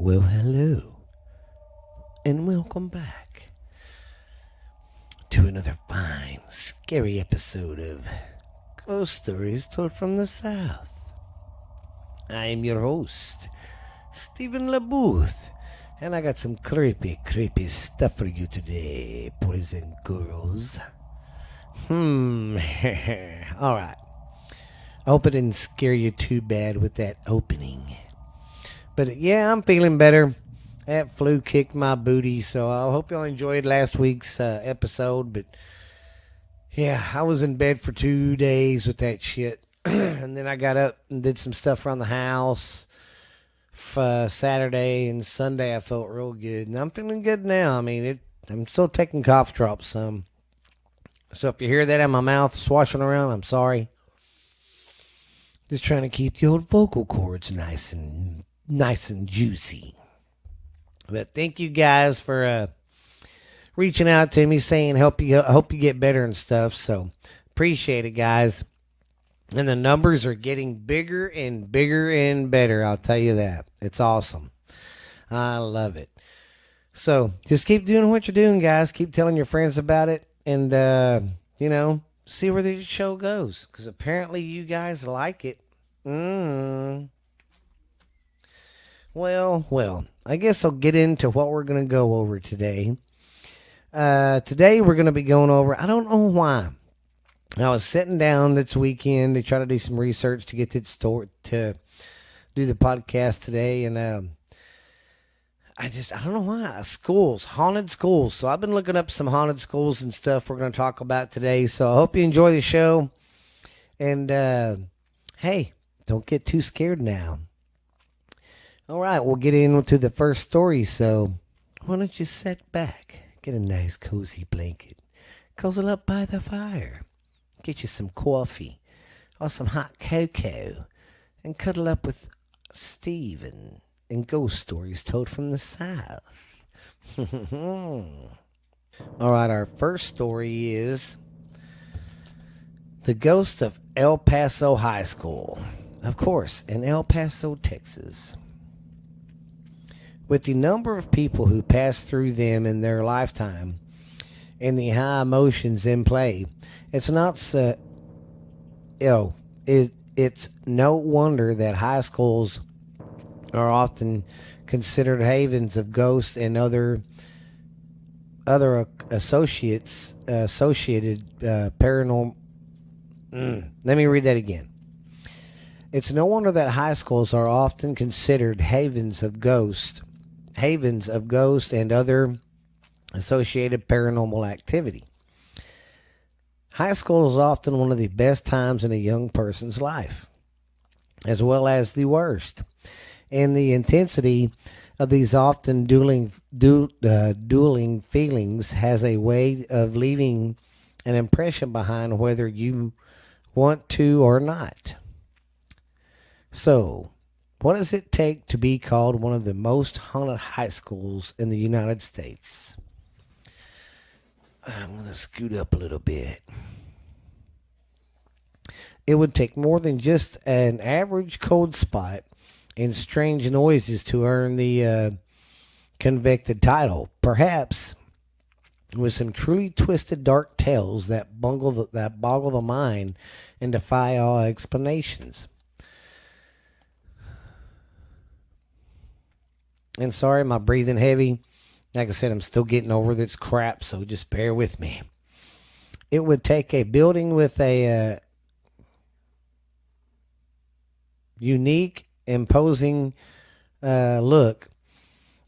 Well, hello, and welcome back to another fine, scary episode of Ghost Stories Told from the South. I am your host, Stephen LaBooth, and I got some creepy stuff for you today, boys and girls. Alright. I hope it didn't scare you too bad with that opening. But yeah, I'm feeling better. That flu kicked my booty, so I hope y'all enjoyed last week's episode. But yeah, I was in bed for 2 days with that shit. And then I got up and did some stuff around the house. Saturday and Sunday, I felt real good. And I'm feeling good now. I mean, I'm still taking cough drops some. So if you hear that in my mouth swashing around, I'm sorry. Just trying to keep the old vocal cords nice and juicy. But thank you guys for reaching out to me, saying I hope you get better and stuff. So appreciate it, guys. And the numbers are getting bigger and bigger and better. I'll tell you that. It's awesome. I love it. So just keep doing what you're doing, guys. Keep telling your friends about it, and see where the show goes. Because apparently you guys like it. Well, I guess I'll get into what we're going to go over today. Today we're going to be going over, I don't know why. I was sitting down this weekend to try to do some research to get to do the podcast today, and I don't know why. Haunted schools. So I've been looking up some haunted schools and stuff we're going to talk about today. So I hope you enjoy the show. And hey, don't get too scared now. All right, we'll get into the first story. So why don't you sit back, get a nice cozy blanket, cuddle up by the fire, get you some coffee or some hot cocoa, and cuddle up with Steve and ghost stories told from the South. All right, our first story is the ghost of El Paso High School. Of course, in El Paso, Texas. With the number of people who pass through them in their lifetime and the high emotions in play, it's no wonder that high schools are often considered havens of ghosts and other associated paranormal. Let me read that again. It's no wonder that high schools are often considered havens of ghosts and other associated paranormal activity. High school is often one of the best times in a young person's life, as well as the worst. And the intensity of these often dueling feelings has a way of leaving an impression behind whether you want to or not. So, what does it take to be called one of the most haunted high schools in the United States? I'm going to scoot up a little bit. It would take more than just an average cold spot and strange noises to earn the convicted title. Perhaps with some truly twisted dark tales that boggle the mind and defy all explanations. And sorry, my breathing heavy. Like I said, I'm still getting over this crap, so just bear with me. It would take a building with a unique, imposing look.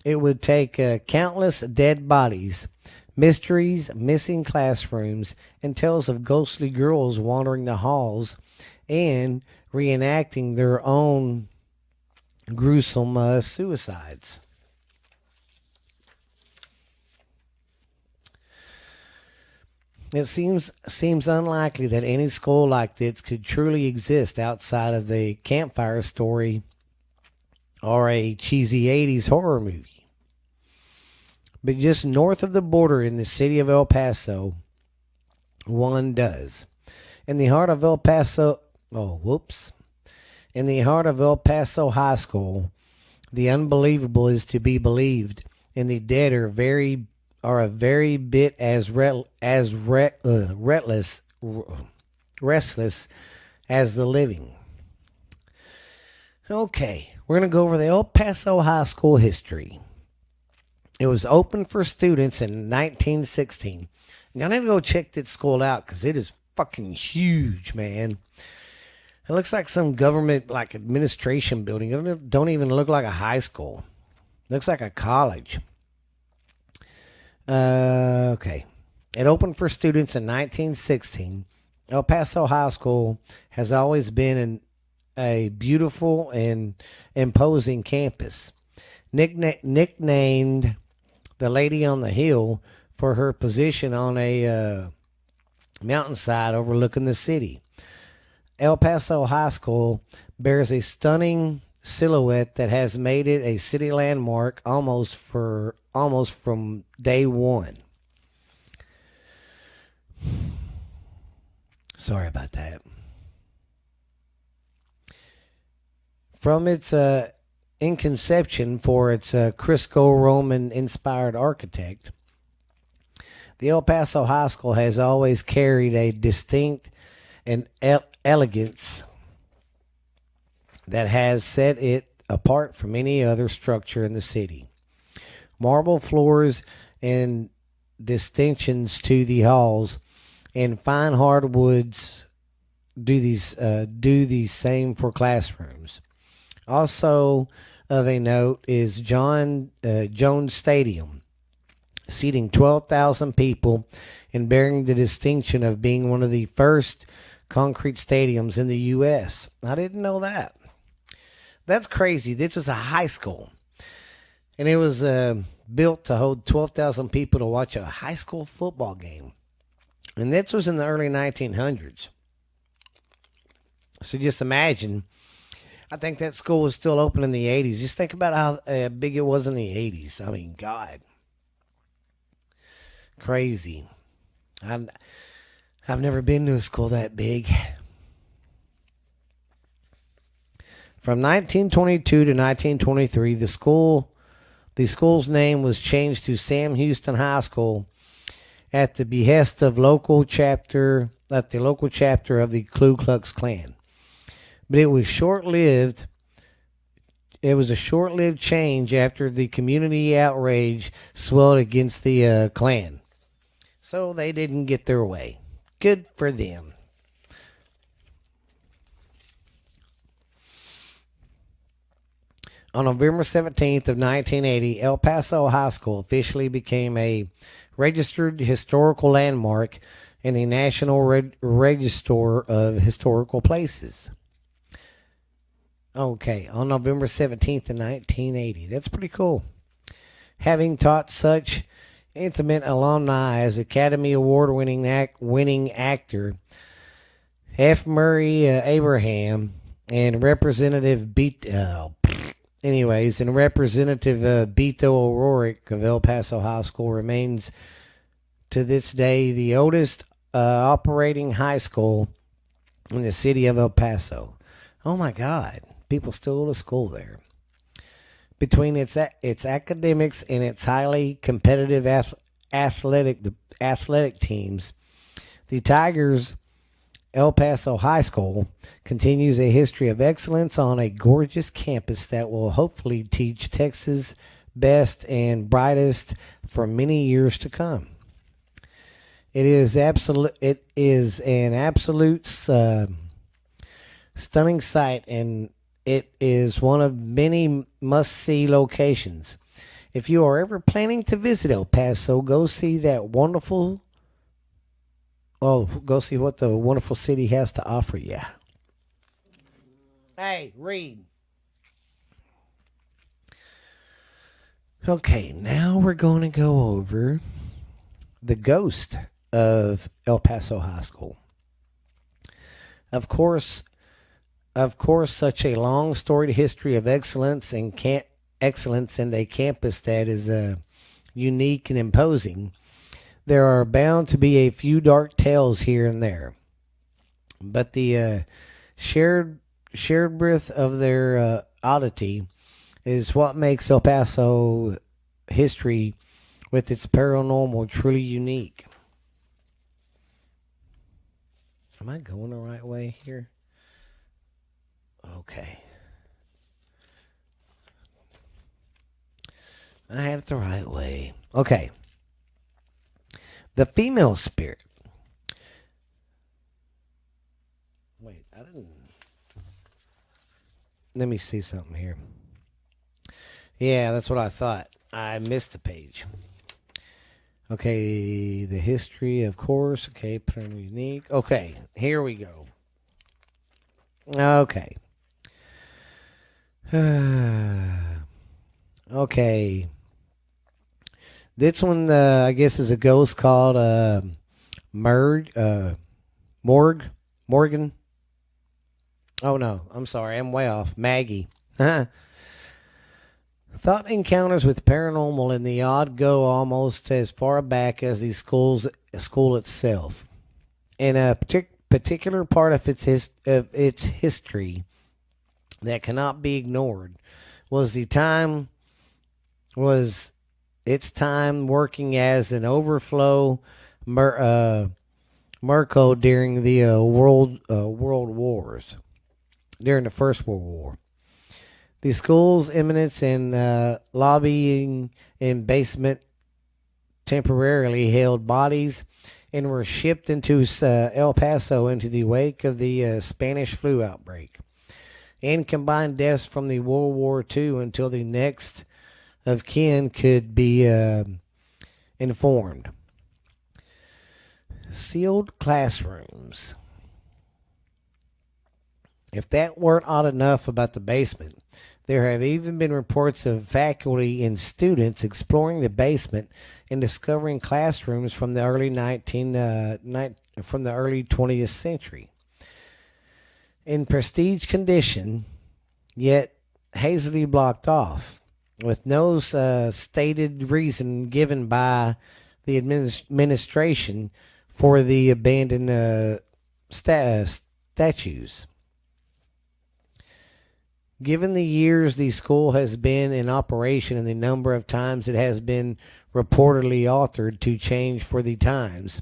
It would take countless dead bodies, mysteries, missing classrooms, and tales of ghostly girls wandering the halls and reenacting their own gruesome suicides. It seems unlikely that any school like this could truly exist outside of the campfire story or a cheesy 80s horror movie. But just north of the border in the city of El Paso, one does. In the heart of El Paso High School, The unbelievable is to be believed, and the dead are a very bit as restless as the living. Okay, we're gonna go over the El Paso High School history. It was opened for students in 1916. Y'all need to go check that school out because it is fucking huge, man. It looks like some government like administration building. It don't even look like a high school. It looks like a college. Okay. It opened for students in 1916. El Paso High School has always been a beautiful and imposing campus. Nicknamed the Lady on the Hill for her position on a mountainside overlooking the city. El Paso High School bears a stunning silhouette that has made it a city landmark almost from day one. Sorry about that. From its inception for its Crisco-Roman inspired architect, the El Paso High School has always carried a distinct and elegance that has set it apart from any other structure in the city. Marble floors and distinctions to the halls and fine hardwoods do the same for classrooms. Also of a note is Jones Stadium, seating 12,000 people and bearing the distinction of being one of the first concrete stadiums in the U.S. I didn't know that. That's crazy. This is a high school, and it was built to hold 12,000 people to watch a high school football game. And this was in the early 1900s. So just imagine, I think that school was still open in the 80s. Just think about how big it was in the 80s. I mean, God. Crazy. I've never been to a school that big. From 1922 to 1923, the school's name was changed to Sam Houston High School at the behest of the local chapter of the Ku Klux Klan. But it was short-lived. It was a short-lived change after the community outrage swelled against the Klan. So they didn't get their way. Good for them. On November 17th of 1980, El Paso High School officially became a registered historical landmark in the National Register of Historical Places. Okay, on November 17th of 1980. That's pretty cool. Having taught such intimate alumni as Academy Award winning actor F. Murray Abraham and Representative Beto O'Rourke of El Paso High School remains to this day the oldest operating high school in the city of El Paso. Oh my God, people still go to school there. Between its academics and its highly competitive athletic teams, the Tigers El Paso High School continues a history of excellence on a gorgeous campus that will hopefully teach Texas' best and brightest for many years to come. It is an absolute stunning sight, and it is one of many must-see locations. If you are ever planning to visit El Paso, go see what the wonderful city has to offer you. Hey, read. Okay, now we're going to go over the ghost of El Paso High School. Of course, such a long storied history of excellence and a campus that is unique and imposing. There are bound to be a few dark tales here and there, but the shared breath of their oddity is what makes El Paso history with its paranormal truly unique. Am I going the right way here? Okay. I had it the right way. Okay. The female spirit. Wait, I didn't. Let me see something here. Yeah, that's what I thought. I missed the page. Okay, the history, of course. Okay, pretty unique. Okay, here we go. Okay. Okay. This one, I guess, is a ghost called Morg, Morgan. Oh no, I'm sorry, I'm way off. Maggie. Thought encounters with paranormal in the odd go almost as far back as the school itself. In a particular part of its history that cannot be ignored was the time was its time working as an overflow Merco during the world wars, during the First World War. The school's eminence and lobbying in basement temporarily held bodies and were shipped into El Paso into the wake of the Spanish flu outbreak and combined deaths from the World War II until the next of kin could be informed. Sealed classrooms. If that weren't odd enough about the basement, there have even been reports of faculty and students exploring the basement and discovering classrooms from the early 20th century. In prestige condition, yet hazily blocked off, with no stated reason given by the administration for the abandoned statues. Given the years the school has been in operation and the number of times it has been reportedly altered to change for the times,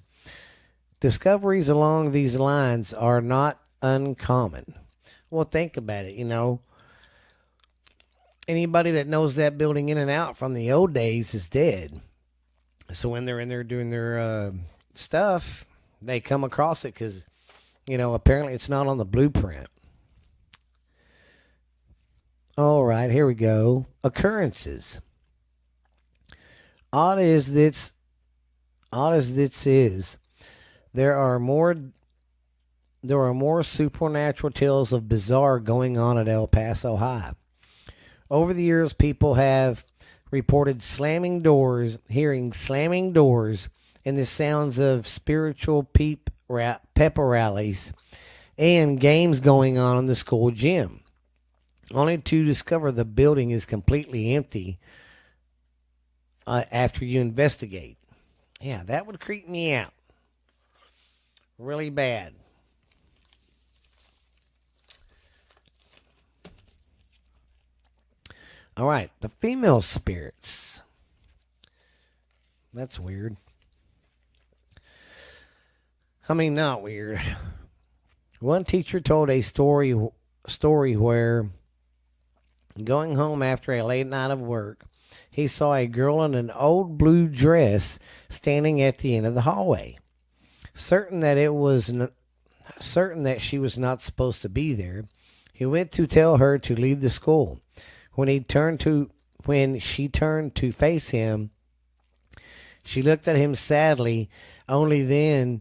discoveries along these lines are not uncommon. Well, think about it, Anybody that knows that building in and out from the old days is dead. So when they're in there doing their stuff, they come across it because, apparently it's not on the blueprint. All right, here we go. Occurrences. Odd as this is, there are more supernatural tales of bizarre going on at El Paso High. Over the years, people have reported hearing slamming doors, and the sounds of spiritual pepper rallies and games going on in the school gym, only to discover the building is completely empty after you investigate. Yeah, that would creep me out really bad. All right, the female spirits. That's weird. I mean, not weird. One teacher told a story where, going home after a late night of work, he saw a girl in an old blue dress standing at the end of the hallway. Certain that she was not supposed to be there, he went to tell her to leave the school. When she turned to face him, she looked at him sadly. Only then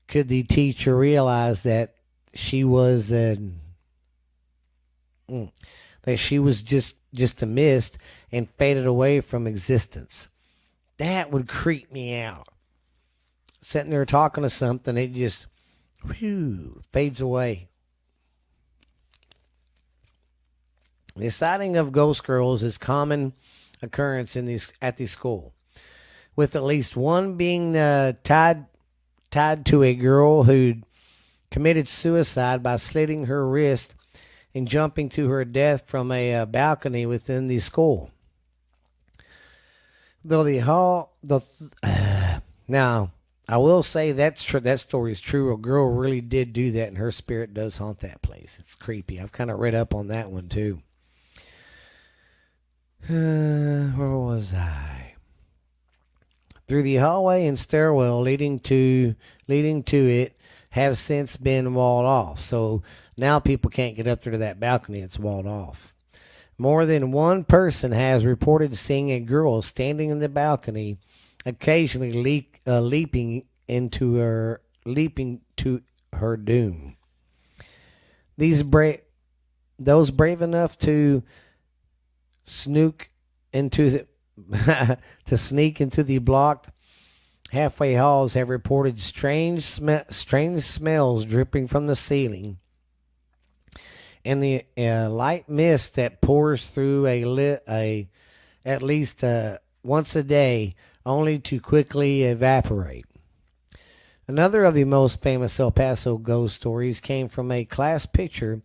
could the teacher realize that she was just a mist and faded away from existence. That would creep me out. Sitting there talking to something, it just fades away. The sighting of ghost girls is common occurrence at the school, with at least one being tied to a girl who committed suicide by slitting her wrist and jumping to her death from a balcony within the school. Though the hall, the now I will say that's true. That story is true. A girl really did do that, and her spirit does haunt that place. It's creepy. I've kind of read up on that one too. Where was I? Through the hallway and stairwell leading to it have since been walled off. So now people can't get up there to that balcony. It's walled off. More than one person has reported seeing a girl standing in the balcony, occasionally leaping to her doom. These those brave enough to snook into the to sneak into the blocked halfway halls have reported strange smells dripping from the ceiling, and the light mist that pours through at least once a day, only to quickly evaporate. Another of the most famous El Paso ghost stories came from a class picture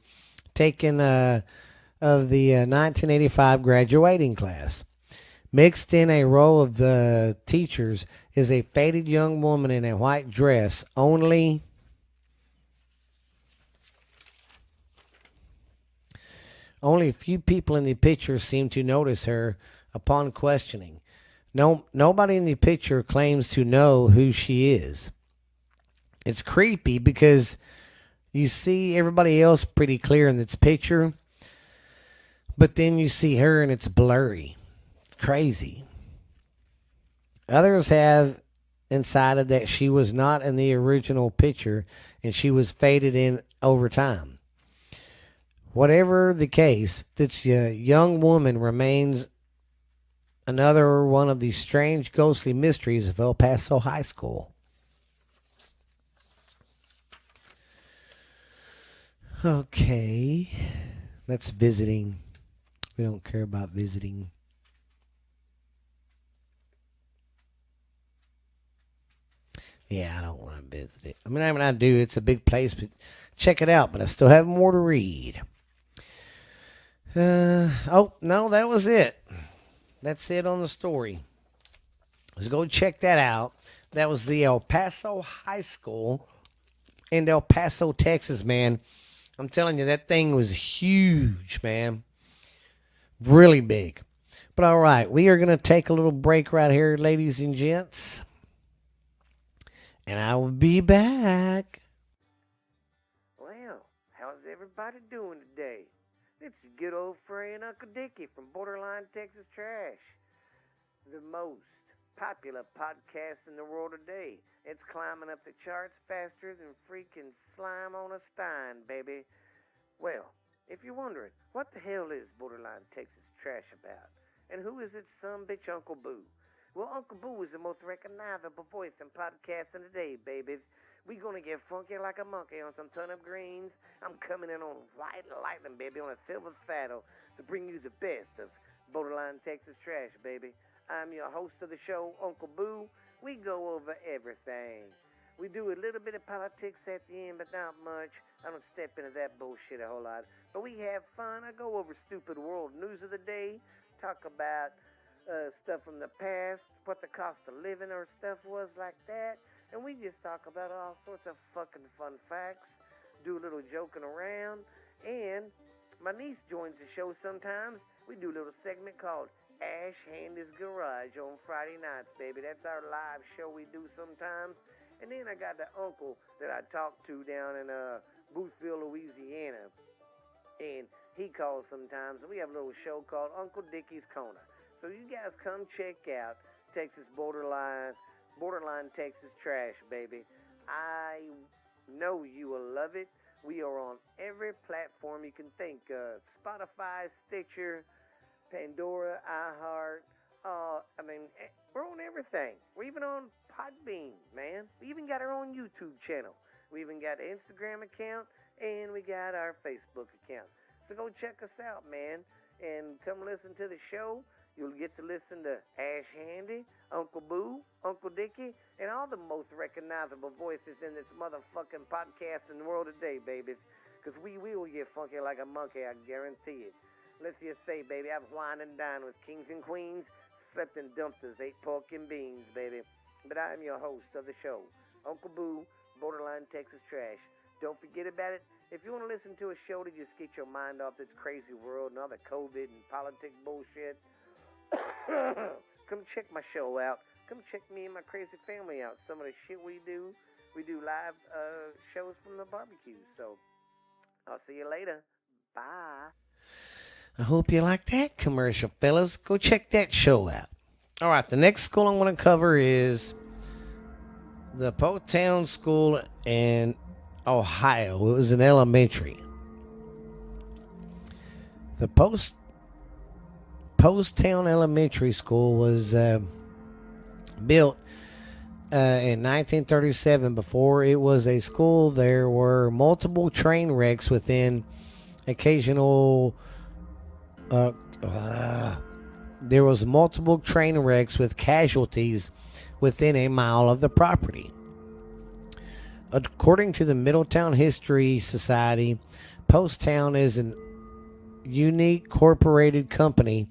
taken of the 1985 graduating class. Mixed in a row of the teachers is a faded young woman in a white dress. Only a few people in the picture seem to notice her upon questioning. Nobody in the picture claims to know who she is. It's creepy because you see everybody else pretty clear in this picture, but then you see her and it's blurry. It's crazy. Others have incited that she was not in the original picture and she was faded in over time. Whatever the case, this young woman remains another one of the strange ghostly mysteries of El Paso High School. Okay, that's visiting. We don't care about visiting. Yeah, I don't want to visit it. I mean, I do. It's a big place, but check it out. But I still have more to read. Oh, no, that was it. That's it on the story. Let's go check that out. That was the El Paso High School in El Paso, Texas, man. I'm telling you, that thing was huge, man. Really big. But all right, we are going to take a little break right here, ladies and gents. And I will be back. Well, how's everybody doing today? It's good old friend Uncle Dickie from Borderline Texas Trash, the most popular podcast in the world today. It's climbing up the charts faster than freaking slime on a stein, baby. Well, if you're wondering, what the hell is Borderline Texas Trash about? And who is its son bitch Uncle Boo? Well, Uncle Boo is the most recognizable voice in podcasting today, babies. We gonna get funky like a monkey on some turnip greens. I'm coming in on white lightning, baby, on a silver saddle to bring you the best of Borderline Texas Trash, baby. I'm your host of the show, Uncle Boo. We go over everything. We do a little bit of politics at the end, but not much. I don't step into that bullshit a whole lot. But we have fun. I go over stupid world news of the day, talk about stuff from the past, what the cost of living or stuff was like that. And we just talk about all sorts of fucking fun facts, do a little joking around. And my niece joins the show sometimes. We do a little segment called Ash Handy's Garage on Friday nights, baby. That's our live show we do sometimes. And then I got the uncle that I talk to down in Boothville, Louisiana. And he calls sometimes. We have a little show called Uncle Dickie's Corner. So you guys come check out Texas Borderline Texas Trash, baby. I know you will love it. We are on every platform you can think of. Spotify, Stitcher, Pandora, iHeart. We're on everything. We're even on Podbean, man. We even got our own YouTube channel. We even got an Instagram account, and we got our Facebook account. So go check us out, man, and come listen to the show. You'll get to listen to Ash Handy, Uncle Boo, Uncle Dickie, and all the most recognizable voices in this motherfucking podcast in the world today, babies. 'cause we will get funky like a monkey, I guarantee it. Let's just say, baby, I've wined and dined with kings and queens, slept in dumpsters, ate pork and beans, baby. But I am your host of the show, Uncle Boo, Borderline Texas Trash. Don't forget about it. If you want to listen to a show to just get your mind off this crazy world and all the COVID and politics bullshit, come check my show out. Come check me and my crazy family out. Some of the shit we do live shows from the barbecue. So I'll see you later. Bye. I hope you like that commercial, fellas. Go check that show out. All right, the next school I'm going to cover is the Postown School in Ohio. It was an elementary. The Postown Elementary School was built in 1937. Before it was a school, there were multiple train wrecks within occasional. There was multiple train wrecks with casualties within a mile of the property. According to the Middletown History Society, Postown is an unique corporated company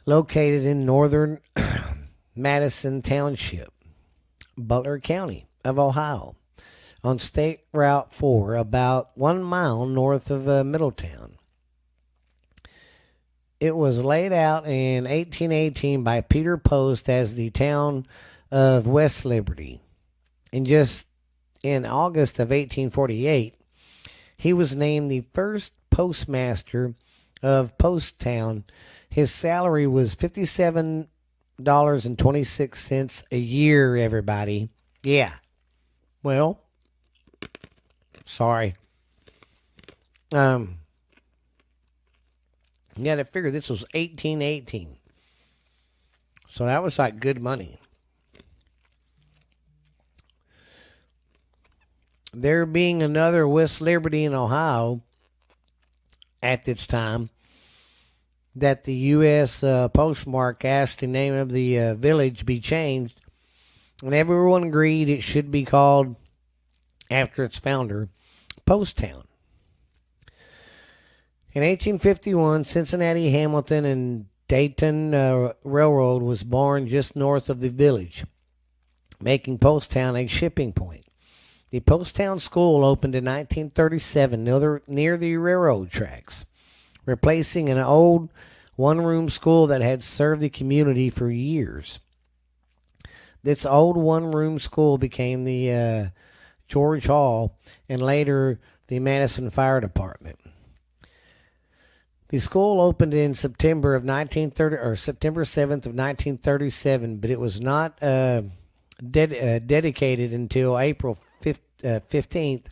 located in northern Madison Township, Butler County of Ohio, on State Route 4, about 1 mile north of Middletown. It was laid out in 1818 by Peter Post as the town of West Liberty. And just in August of 1848, he was named the first postmaster of Postown. His salary was $57.26 a year, everybody. Yeah. Well, sorry. You got to figure this was 1818. So that was like good money. There being another West Liberty in Ohio at this time, that the U.S. postmark asked the name of the village be changed, and everyone agreed it should be called, after its founder, Postown. In 1851, Cincinnati, Hamilton, and Dayton Railroad was born just north of the village, making Postown a shipping point. The Postown School opened in 1937 near the railroad tracks, replacing an old one-room school that had served the community for years. This old one-room school became the George Hall and later the Madison Fire Department. The school opened in September of 1930, or September 7th of 1937, but it was not dedicated until April 15th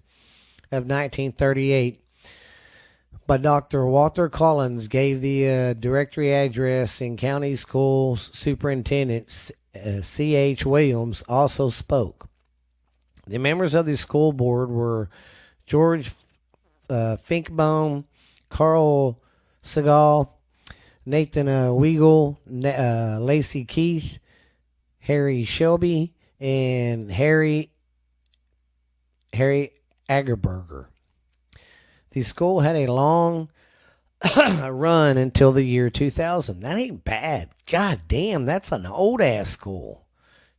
of 1938. But Dr. Walter Collins gave the directory address, and County School Superintendent C.H. Williams also spoke. The members of the school board were George Finkbone, Carl Segal, Nathan Weigel, Lacey Keith, Harry Shelby, and Harry Agerberger. The school had a long run until the year 2000. That ain't bad. God damn, that's an old ass school.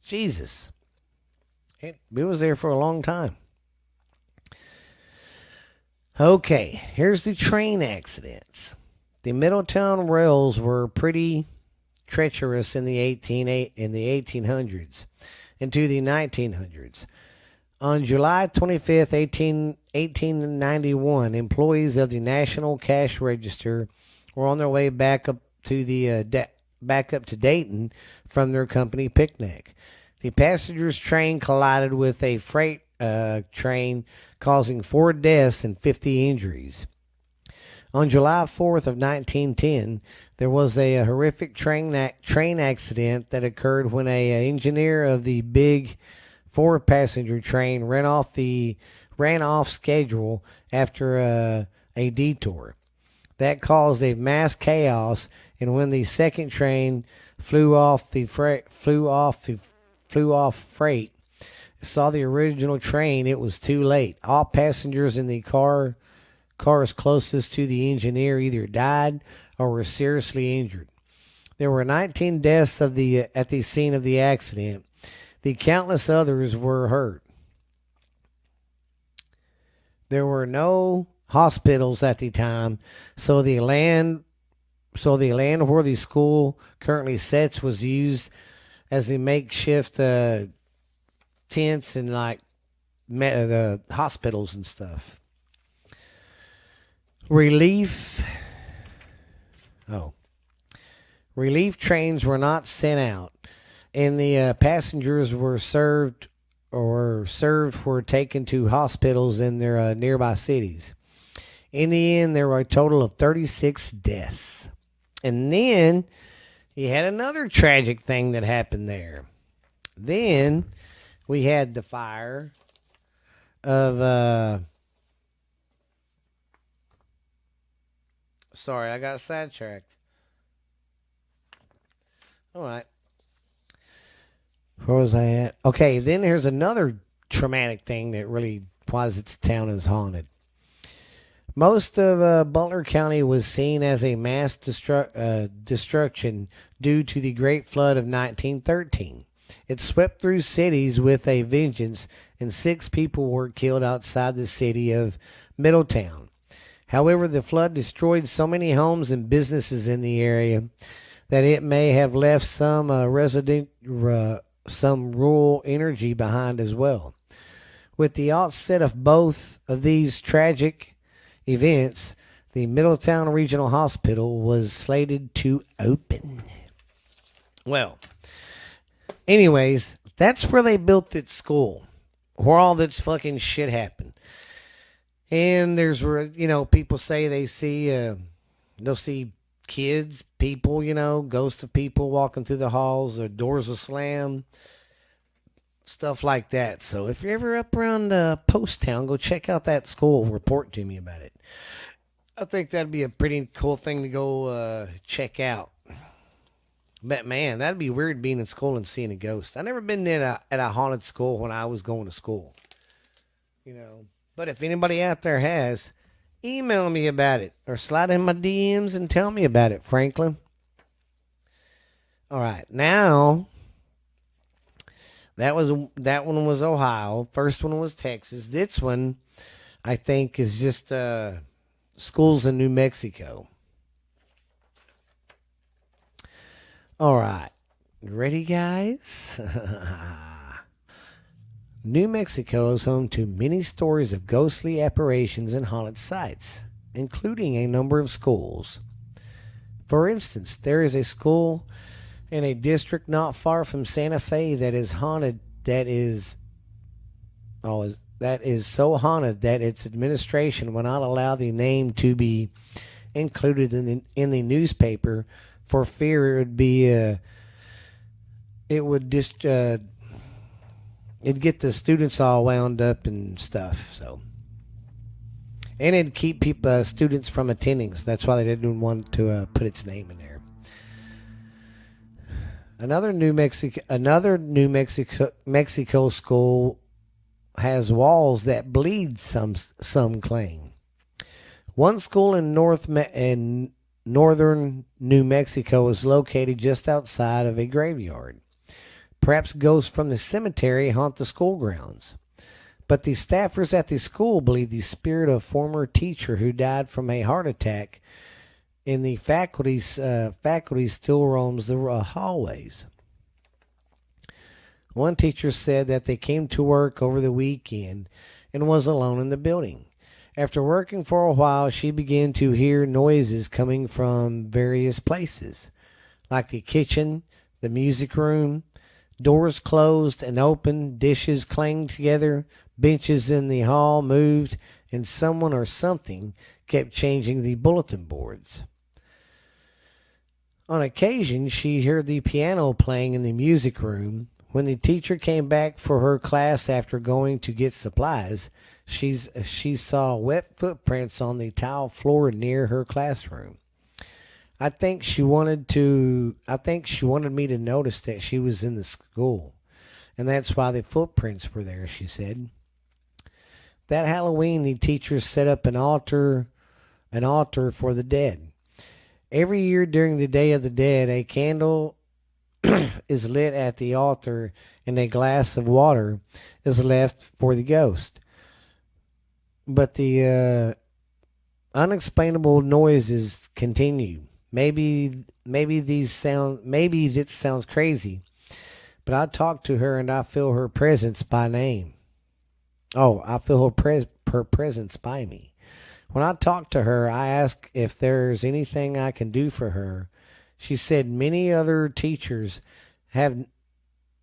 Jesus. It was there for a long time. Okay, here's the train accidents. The Middletown rails were pretty treacherous in the 1800s into the 1900s. On July 25th, 1891, employees of the National Cash Register were on their way back up to Dayton from their company picnic. The passengers train collided with a freight train, causing 4 deaths and 50 injuries. On July 4th of 1910, there was a horrific train accident that occurred when a engineer of the big 4-passenger train ran off schedule after a detour. That caused a mass chaos, and when the second train flew off freight, saw the original train, it was too late. All passengers in the cars closest to the engineer either died or were seriously injured. There were 19 deaths at the scene of the accident. The countless others were hurt. There were no hospitals at the time, so the land where the school currently sits was used as a makeshift tents and like the hospitals and stuff. Relief. Oh, relief trains were not sent out, and the passengers were were taken to hospitals in their nearby cities. In the end, there were a total of 36 deaths. And then you had another tragic thing that happened there. Then we had the fire of sorry, I got sidetracked. All right. Where was I at? Okay, then here's another traumatic thing that really posits the town is haunted. Most of Butler County was seen as a mass destruction due to the Great Flood of 1913. It swept through cities with a vengeance, and 6 people were killed outside the city of Middletown. However, the flood destroyed so many homes and businesses in the area that it may have left some some rural energy behind as well. With the outset of both of these tragic events, the Middletown Regional Hospital was slated to open. Well, anyways, that's where they built its school, where all this fucking shit happened. And there's, people say they'll see kids, people, ghosts of people walking through the halls, or doors will slam, stuff like that. So if you're ever up around Post Town, go check out that school. Report to me about it. I think that'd be a pretty cool thing to go check out. But man, that'd be weird being in school and seeing a ghost. I never been at a haunted school when I was going to school. But if anybody out there has, email me about it or slide in my DMs and tell me about it, Franklin. All right, now that one was Ohio. First one was Texas. This one, I think, is just schools in New Mexico. All right, you ready, guys? New Mexico is home to many stories of ghostly apparitions and haunted sites, including a number of schools. For instance, there is a school in a district not far from Santa Fe that is haunted. That is so haunted that its administration will not allow the name to be included in the newspaper for fear it'd get the students all wound up and stuff. So, and it'd keep students from attending. So that's why they didn't want to put its name in there. Another New Mexico school has walls that bleed. Some claim. One school in northern New Mexico is located just outside of a graveyard. Perhaps ghosts from the cemetery haunt the school grounds. But the staffers at the school believe the spirit of a former teacher who died from a heart attack in the faculty still roams the hallways. One teacher said that they came to work over the weekend and was alone in the building. After working for a while, she began to hear noises coming from various places, like the kitchen, the music room. Doors closed and opened, dishes clanged together, benches in the hall moved, and someone or something kept changing the bulletin boards. On occasion, she heard the piano playing in the music room. When the teacher came back for her class after going to get supplies, she saw wet footprints on the tile floor near her classroom. I think she wanted me to notice that she was in the school, and that's why the footprints were there, she said. That Halloween, the teachers set up an altar for the dead. Every year during the Day of the Dead, a candle is lit at the altar and a glass of water is left for the ghost. But the unexplainable noises continue. Maybe this sounds crazy, but I talk to her and I feel her presence by name. Oh, I feel her presence by me. When I talk to her, I ask if there's anything I can do for her. She said many other have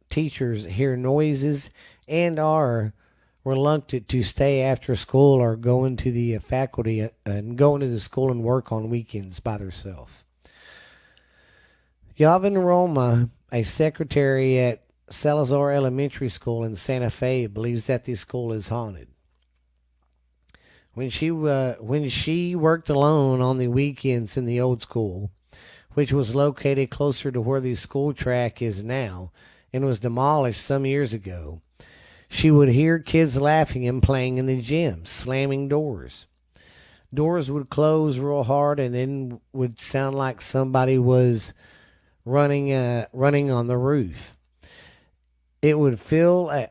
teachers hear noises and are reluctant to stay after school or go into the faculty and go into the school and work on weekends by themselves. Yavin Roma, a secretary at Salazar Elementary School in Santa Fe, believes that the school is haunted. When she worked alone on the weekends in the old school, which was located closer to where the school track is now and was demolished some years ago, she would hear kids laughing and playing in the gym, slamming doors. Doors would close real hard and then would sound like somebody was running on the roof. It would feel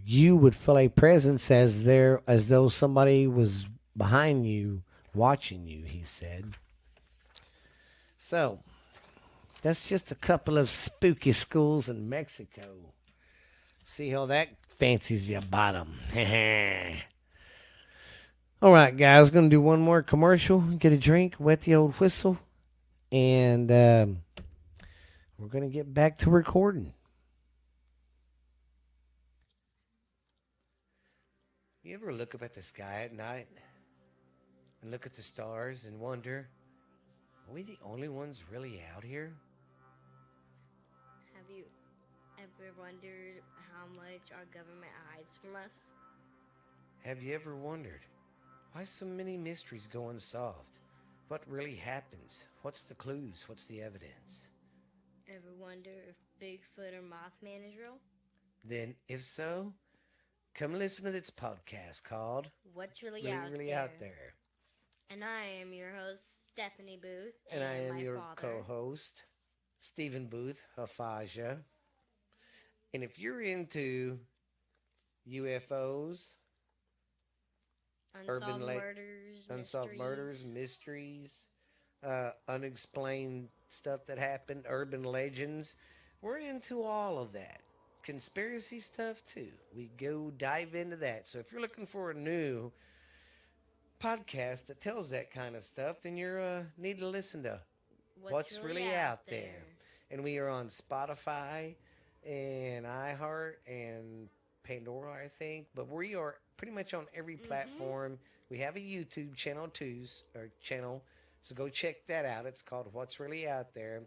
you would feel a presence as though somebody was behind you watching you, he said. So, that's just a couple of spooky schools in Mexico. See how that fancies your bottom. All right, guys, going to do one more commercial, get a drink, wet the old whistle, and we're going to get back to recording. You ever look up at the sky at night and look at the stars and wonder, are we the only ones really out here? Have you ever wondered how much our government hides from us? Have you ever wondered why so many mysteries go unsolved? What really happens? What's the clues? What's the evidence? Ever wonder if Bigfoot or Mothman is real? Then, if so, come listen to this podcast called What's Really, Really Out There. And I am your host, Stephanie Booth. And I am my your father. co-host, Stephen Booth, Hafaja. And if you're into UFOs, unsolved murders, mysteries, unexplained stuff that happened, urban legends, we're into all of that. Conspiracy stuff too. We go dive into that. So if you're looking for a new podcast that tells that kind of stuff, then you need to listen to What's Really Out There. And we are on Spotify and iHeart and Pandora, I think. But we are pretty much on every platform. We have a YouTube channel too, so go check that out. It's called What's Really Out There.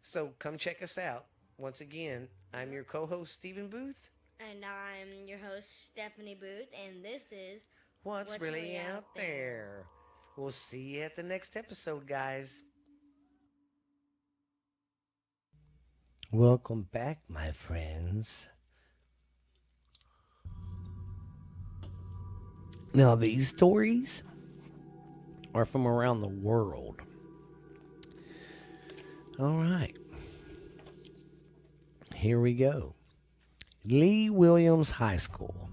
So come check us out. Once again, I'm your co-host, Stephen Booth. And I'm your host, Stephanie Booth. And this is What's really out there. We'll see you at the next episode, guys. Welcome back, my friends. Now, these stories are from around the world. All right. Here we go. Lee Williams High School.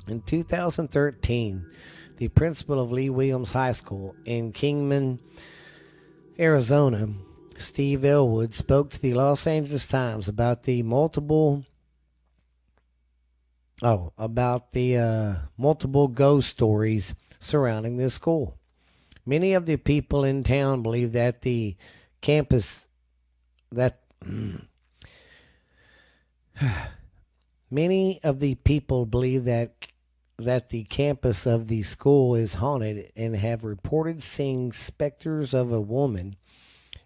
In 2013, the principal of Lee Williams High School in Kingman, Arizona, Steve Elwood, spoke to the Los Angeles Times about the multiple ghost stories surrounding this school. Many of the people in town believe that the campus Many of the people believe that the campus of the school is haunted and have reported seeing specters of a woman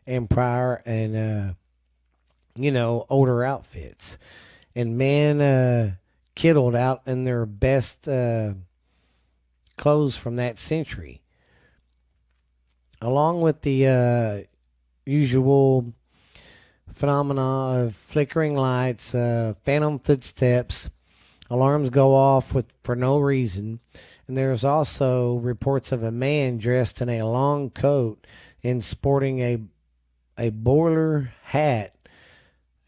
in older outfits and men kittled out in their best clothes from that century, along with the usual phenomena of flickering lights, phantom footsteps, alarms go off for no reason, and there's also reports of a man dressed in a long coat and sporting a boiler hat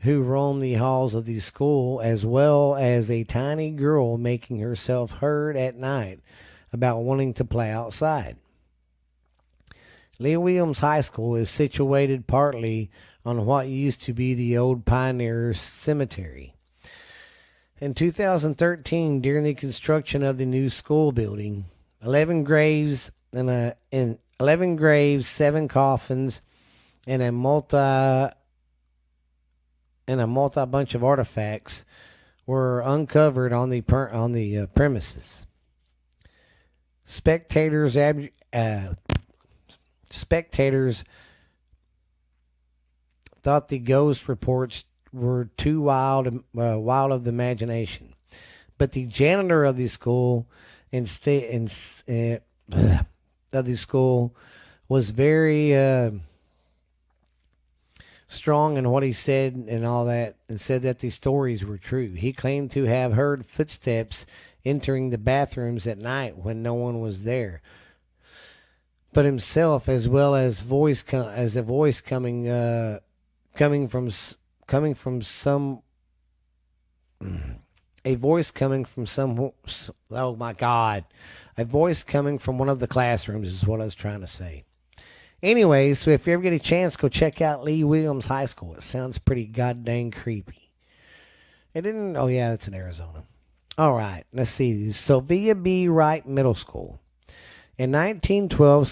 who roamed the halls of the school, as well as a tiny girl making herself heard at night about wanting to play outside. Lee Williams High School is situated partly on what used to be the old Pioneer Cemetery. In 2013, during the construction of the new school building, 11 graves, 7 coffins, and a multi bunch of artifacts were uncovered on the premises. Spectators thought the ghost reports were too wild of the imagination, but the janitor of the school was very strong in what he said and all that, and said that the stories were true. He claimed to have heard footsteps entering the bathrooms at night when no one was there, but himself, as well as a voice coming from some oh my God, a voice coming from one of the classrooms is what I was trying to say. Anyway, so if you ever get a chance, go check out Lee Williams High School. It sounds pretty goddamn creepy. It didn't. Oh yeah, it's in Arizona. All right, let's see. Sophia B. Wright Middle School. In 1912,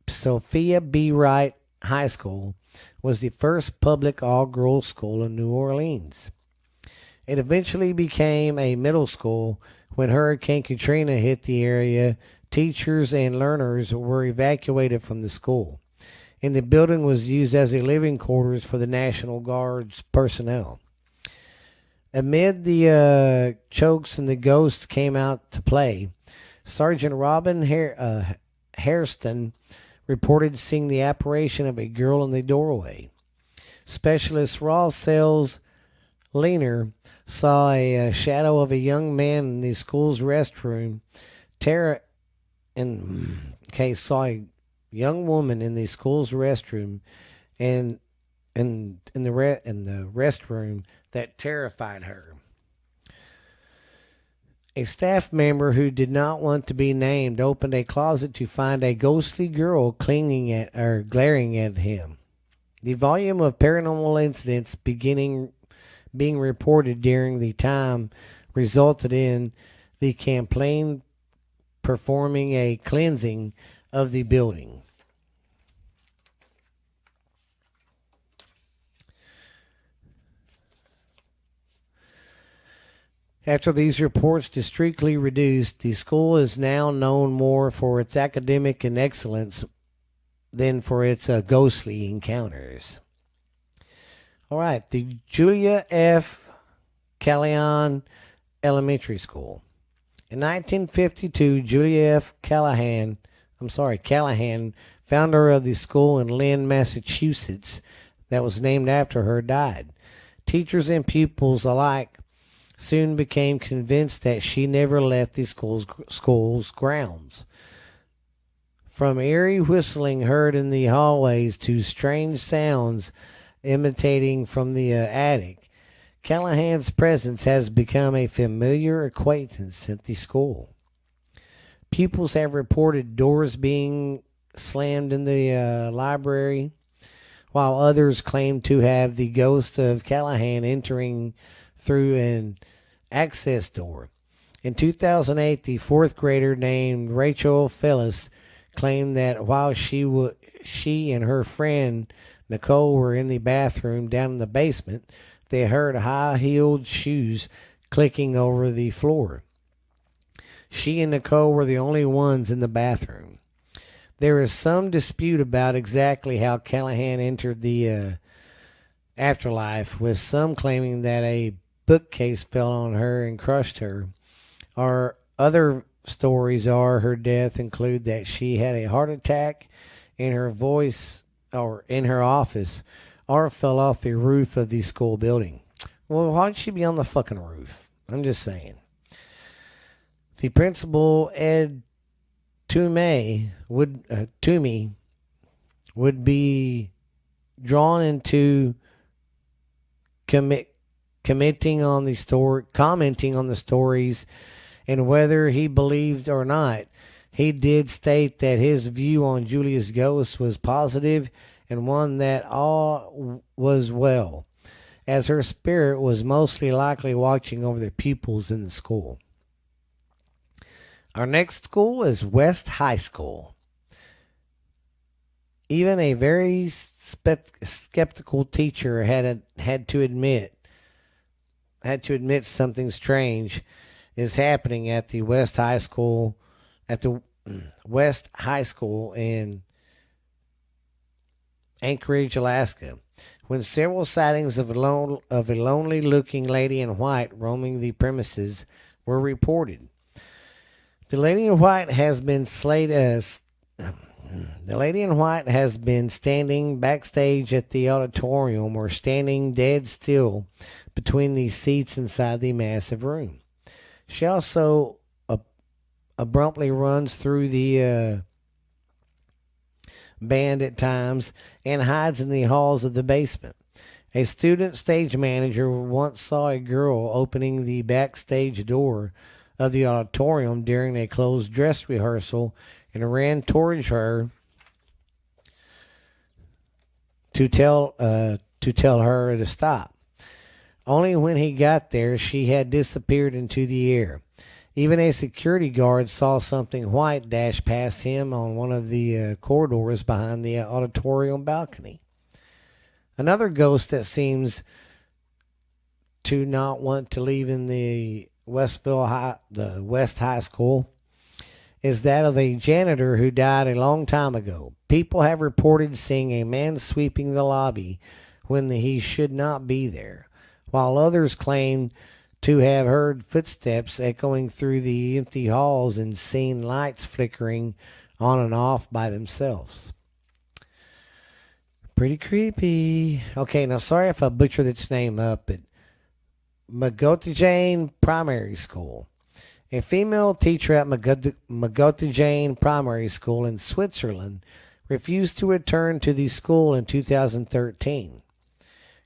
Sophia B. Wright High School was the first public all-girls school in New Orleans. It eventually became a middle school when Hurricane Katrina hit the area. Teachers and learners were evacuated from the school, and the building was used as a living quarters for the National Guard's personnel. Amid the chokes and the ghosts came out to play, Sergeant Robin Hairston reported seeing the apparition of a girl in the doorway. Specialist Ross Sales Leaner saw a shadow of a young man in the school's restroom. Saw a young woman in the school's restroom, and in the restroom that terrified her. A staff member who did not want to be named opened a closet to find a ghostly girl glaring at him. The volume of paranormal incidents being reported during the time resulted in the campaign performing a cleansing of the building. After these reports strictly reduced, the school is now known more for its academic and excellence than for its ghostly encounters. All right, the Julia F. Callahan Elementary School. In 1952, Julia F. Callahan, founder of the school in Lynn, Massachusetts, that was named after her, died. Teachers and pupils alike soon became convinced that she never left the school's grounds. From eerie whistling heard in the hallways to strange sounds emanating from the attic, Callahan's presence has become a familiar acquaintance at the school. Pupils have reported doors being slammed in the library, while others claim to have the ghost of Callahan entering through an access door. In 2008, the fourth grader named Rachel Phyllis claimed that while she and her friend Nicole were in the bathroom down in the basement, they heard high-heeled shoes clicking over the floor. She and Nicole were the only ones in the bathroom. There is some dispute about exactly how Callahan entered the afterlife, with some claiming that a bookcase fell on her and crushed her. Other stories are her death include that she had a heart attack in her office, or fell off the roof of the school building. Well, why'd she be on the fucking roof? I'm just saying. The principal, Ed Toomey, would be drawn into commenting on the stories, and whether he believed or not, he did state that his view on Julia's ghost was positive and one that all was well, as her spirit was mostly likely watching over the pupils in the school. Our next school is West High School. Even a very skeptical teacher had to admit something strange is happening at the West High School in Anchorage, Alaska, when several sightings of a lonely-looking lady in white roaming the premises were reported. The lady in white has been standing backstage at the auditorium or standing dead still between the seats inside the massive room. She also abruptly runs through the band at times and hides in the halls of the basement. A student stage manager once saw a girl opening the backstage door of the auditorium during a closed dress rehearsal and ran towards her to tell her to stop. Only when he got there, she had disappeared into the air. Even a security guard saw something white dash past him on one of the corridors behind the auditorium balcony. Another ghost that seems to not want to leave in the West High School is that of a janitor who died a long time ago. People have reported seeing a man sweeping the lobby when he should not be there, while others claim to have heard footsteps echoing through the empty halls and seen lights flickering on and off by themselves. Pretty creepy. Okay, now sorry if I butchered its name up, but Magotagene Primary School. A female teacher at Magotagene Primary School in Switzerland refused to return to the school in 2013.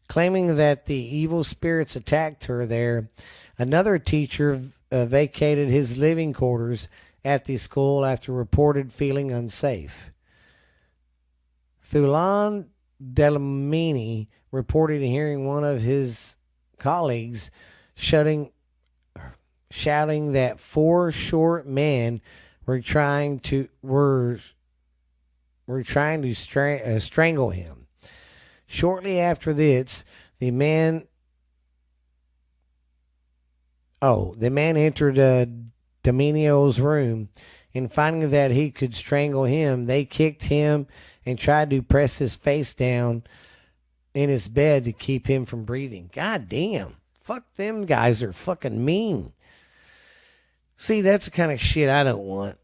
Claiming that the evil spirits attacked her there, another teacher vacated his living quarters at the school after reported feeling unsafe. Thulan Delamini reported hearing one of his colleagues shouting that four short men were trying to strangle him. Shortly after this, the man entered Dominio's room, and finding that he could strangle him, they kicked him and tried to press his face down in his bed to keep him from breathing. God damn. Fuck, them guys are fucking mean. See, that's the kind of shit I don't want.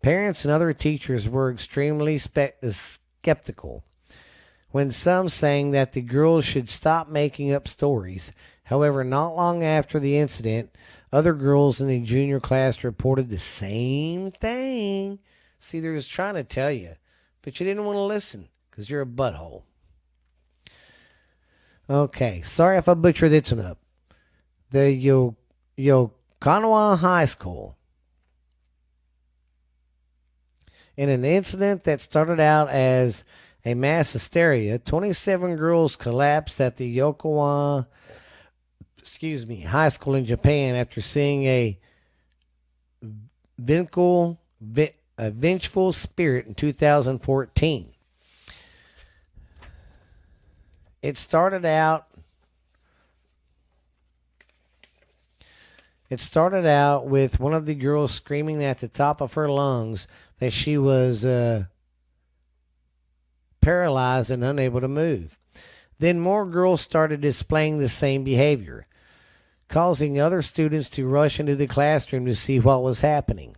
Parents and other teachers were extremely skeptical, when some saying that the girls should stop making up stories. However, not long after the incident, other girls in the junior class reported the same thing. See, they was trying to tell you, but you didn't want to listen because you're a butthole. Okay, sorry if I butchered this one up. The Yokonawa High School. In an incident that started out as a mass hysteria, 27 girls collapsed at the Yokohama High School in Japan after seeing a vengeful spirit in 2014. It started out with one of the girls screaming at the top of her lungs that she was paralyzed and unable to move. Then more girls started displaying the same behavior, causing other students to rush into the classroom to see what was happening.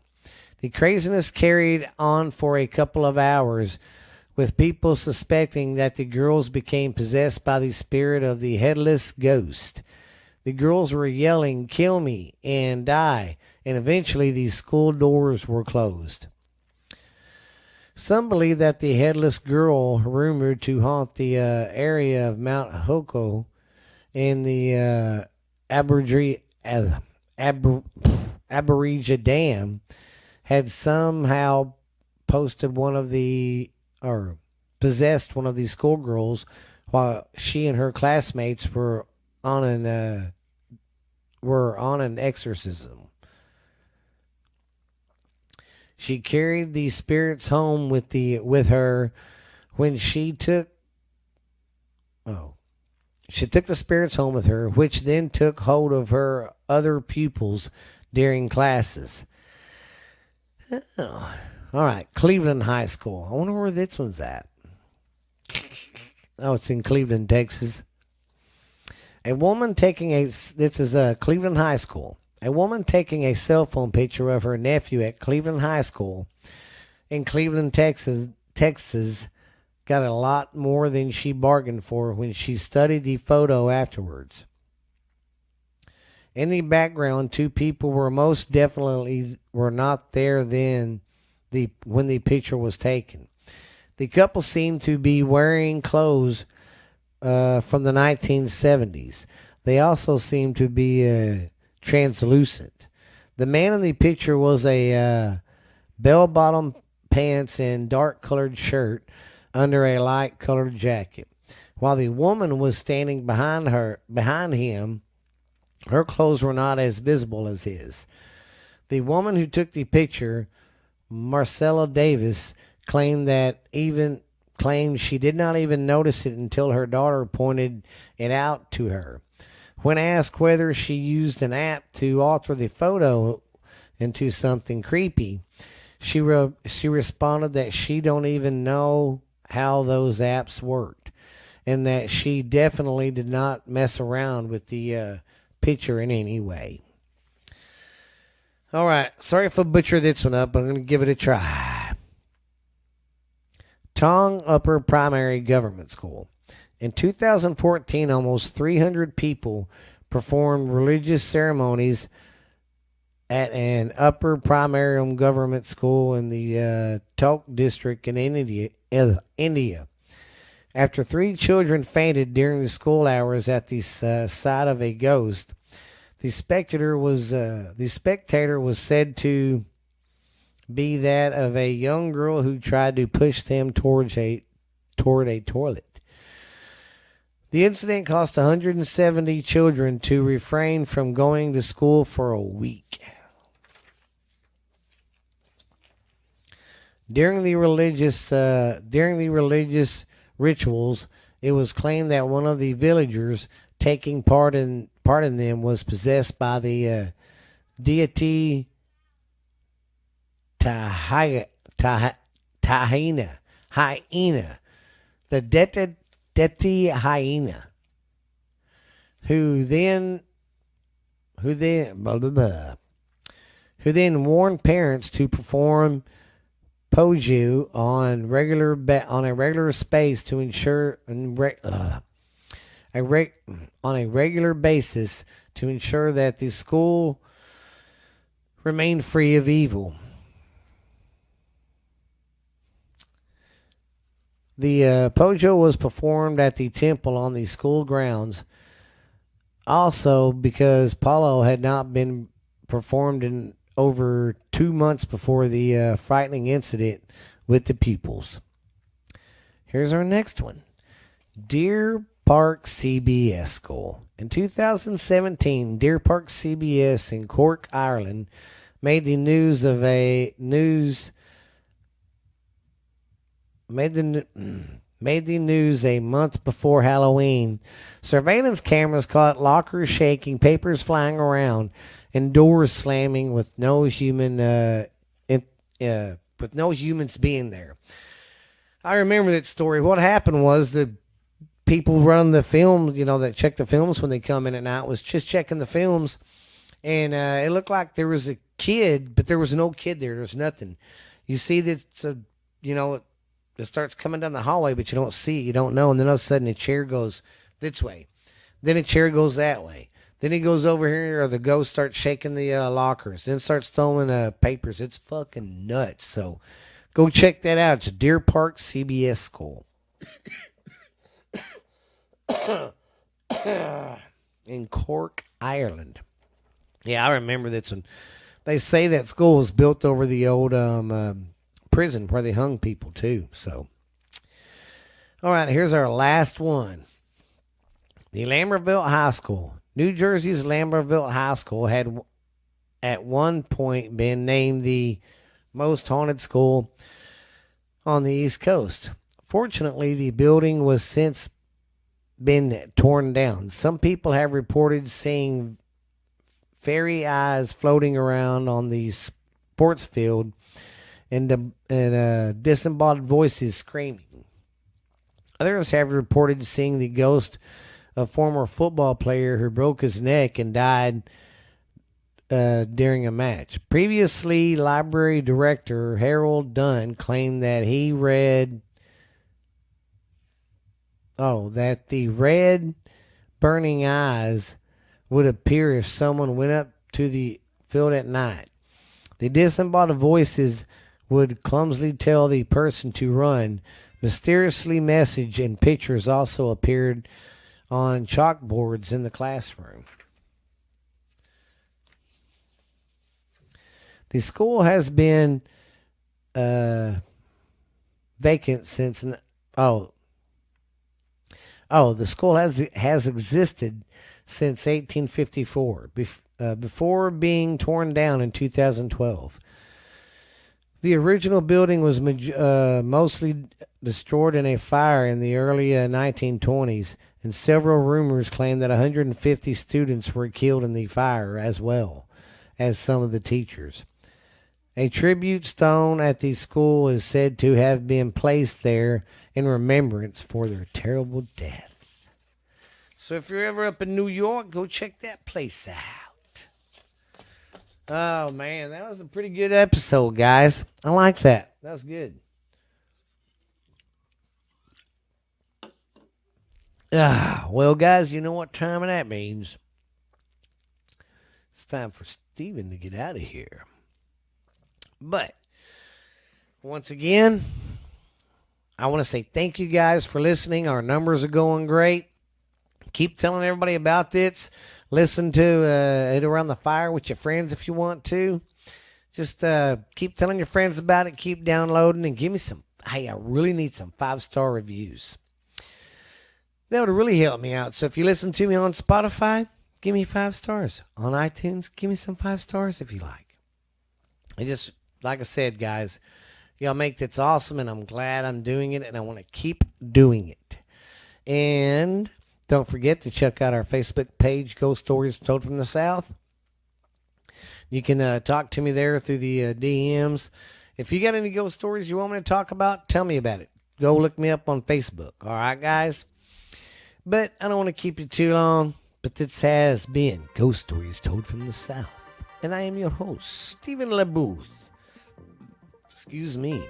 The craziness carried on for a couple of hours, with people suspecting that the girls became possessed by the spirit of the headless ghost. The girls were yelling, "Kill me," and "Die," and eventually the school doors were closed. Some believe that the headless girl, rumored to haunt the area of Mount Hoko in the Aberija Dam, had somehow posted one of the or possessed one of these schoolgirls while she and her classmates on an exorcism. She carried the spirits home with her when she took the spirits home with her, which then took hold of her other pupils during classes. Oh. All right, Cleveland High School. I wonder where this one's at. Oh, it's in Cleveland, Texas. This is Cleveland High School. A woman taking a cell phone picture of her nephew at Cleveland High School in Cleveland, Texas, got a lot more than she bargained for when she studied the photo afterwards. In the background, two people were most definitely were not there when the picture was taken. The couple seemed to be wearing clothes from the 1970s. They also seemed to be translucent. The man in the picture was a bell-bottom pants and dark-colored shirt under a light-colored jacket, while the woman was standing behind him. Her clothes were not as visible as his. The woman who took the picture, Marcella Davis, claimed she did not even notice it until her daughter pointed it out to her. When asked whether she used an app to alter the photo into something creepy, she responded that she don't even know how those apps worked, and that she definitely did not mess around with the picture in any way. All right, sorry if I butcher this one up, but I'm going to give it a try. Tong Upper Primary Government School. In 2014, almost 300 people performed religious ceremonies at an upper primary government school in the Tok district in India. After 3 children fainted during the school hours at the sight of a ghost, the spectator was said to be that of a young girl who tried to push them toward a toilet. The incident cost 170 children to refrain from going to school for a week. During the religious rituals, it was claimed that one of the villagers taking part in them was possessed by the deity hyena, the deity hyena, who then warned parents to perform Poju on a regular space to ensure on a regular basis to ensure that the school remained free of evil. The Pojo was performed at the temple on the school grounds. Also, because Palo had not been performed in over 2 months before the frightening incident with the pupils. Here's our next one. Deer Park CBS School. In 2017, Deer Park CBS in Cork, Ireland, made the news a month before Halloween. Surveillance cameras caught lockers shaking, papers flying around, and doors slamming with no humans being there. I remember that story. What happened was the people running the film, that check the films when they come in at night, was just checking the films, and it looked like there was a kid, but there was no kid there. There's nothing. You see that it's it starts coming down the hallway, but you don't see it, you don't know, and then all of a sudden a chair goes this way, then a chair goes that way, then he goes over here, or the ghost starts shaking the lockers, then starts throwing papers. It's fucking nuts. So go check that out. It's Deer Park CBS School in Cork, Ireland. Yeah, I remember this one. They say that school was built over the old prison where they hung people too. So, all right, here's our last one. The Lambertville High School. New Jersey's Lambertville High School had at one point been named the most haunted school on the East Coast. Fortunately, the building was since been torn down. Some people have reported seeing fairy eyes floating around on the sports field and disembodied voices screaming. Others have reported seeing the ghost of a former football player who broke his neck and died during a match. Previously, library director Harold Dunn claimed that he read that the red burning eyes would appear if someone went up to the field at night. The disembodied voices would clumsily tell the person to run. Mysteriously, message and pictures also appeared on chalkboards in the classroom. The school has been vacant since. The school has existed since 1854, before being torn down in 2012. The original building was mostly destroyed in a fire in the early 1920s, and several rumors claim that 150 students were killed in the fire, as well as some of the teachers. A tribute stone at the school is said to have been placed there in remembrance for their terrible death. So if you're ever up in New York, go check that place out. Oh, man, that was a pretty good episode, guys. I like that. That was good. Well, guys, you know what time that means. It's time for Steven to get out of here. But, once again, I want to say thank you guys for listening. Our numbers are going great. Keep telling everybody about this. Listen to it around the fire with your friends if you want to. Just keep telling your friends about it. Keep downloading and give me some. Hey, I really need some 5-star reviews. That would really help me out. So if you listen to me on Spotify, give me 5 stars. On iTunes, give me some 5 stars if you like. I just, like I said, guys, y'all make this awesome, and I'm glad I'm doing it, and I want to keep doing it. And don't forget to check out our Facebook page, Ghost Stories Told from the South. You can talk to me there through the DMs. If you got any ghost stories you want me to talk about, tell me about it. Go look me up on Facebook. All right, guys? But I don't want to keep you too long. But this has been Ghost Stories Told from the South. And I am your host, Stephen LeBooth. Excuse me.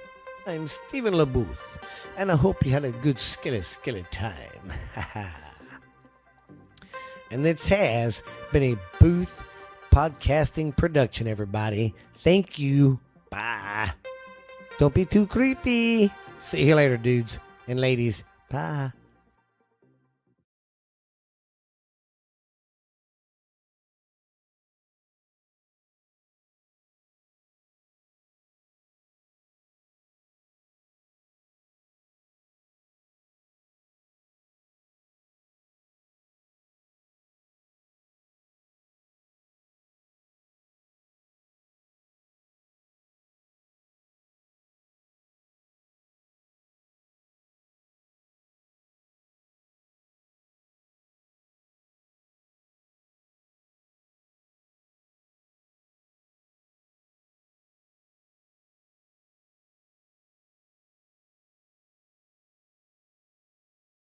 I'm Stephen LeBooth. And I hope you had a good skilly time. And this has been a Booth Podcasting production, everybody. Thank you. Bye. Don't be too creepy. See you later, dudes and ladies. Bye.